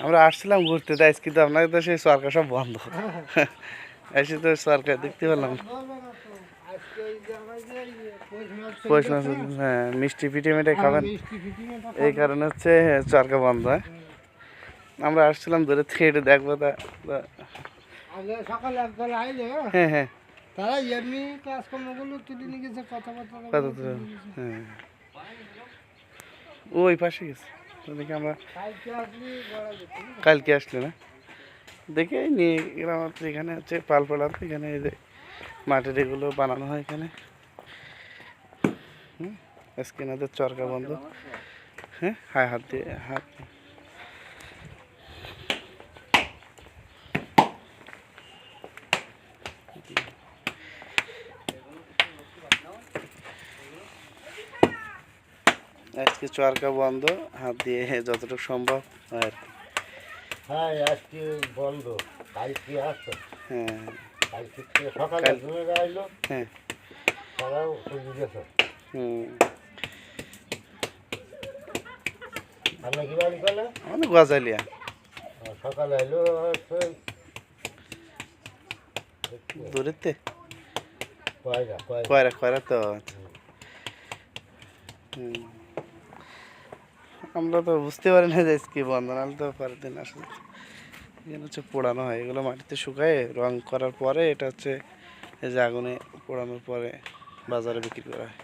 আমরা আসছিলাম ঘুরতে, তাই কিন্তু আপনাদের তো সেই সরকার সব বন্ধ। এসে তো সরকার দেখতে পেলাম পৌষ মাস। হ্যাঁ, মিষ্টি পিঠে মিঠে খাবেন, এই কারণে হচ্ছে চরকা বন্ধ। হ্যাঁ, আমরা আসছিলাম দূরে থেকে একটু দেখবো। সকালে একদল আইলে, হ্যাঁ হ্যাঁ, তারা এমনি কাজকর্মগুলো তুলে নিয়ে গেছে, কথাবার্তা। হ্যাঁ, ওই পাশে গেছে দেখি আমরা কালকে আসলে না দেখে নিয়ে গেলাম। এখানে হচ্ছে পাল পাড়াতে, এখানে এই যে মাটির এগুলো বানানো হয় এখানে। আজকে এনাদের চরকা বন্ধ। হ্যাঁ, হাত দিয়ে হাত। আজকে চরকা বন্ধ, হাত দিয়ে যতটুকু সম্ভব আর কি। হ্যাঁ, আজকে বন্ধ, কালকে আসো। হ্যাঁ, কালকে সকালে ঘুরে আইলো। হ্যাঁ, তারাও চলে গেছে। আপনি কি বাড়ি করলে? আমাদের গজালিয়া। সকালে এলো দূরেতে কয়রা কয়রা কয়রা তো। আমরা তো বুঝতে পারি না যে কি বন্ধ, নাহলে তো পরের দিন আসলে এখানে হচ্ছে পোড়ানো হয়। এগুলো মাটিতে শুকায় রং করার পরে এটা হচ্ছে এই যে আগুনে পোড়ানোর পরে বাজারে বিক্রি করা হয়।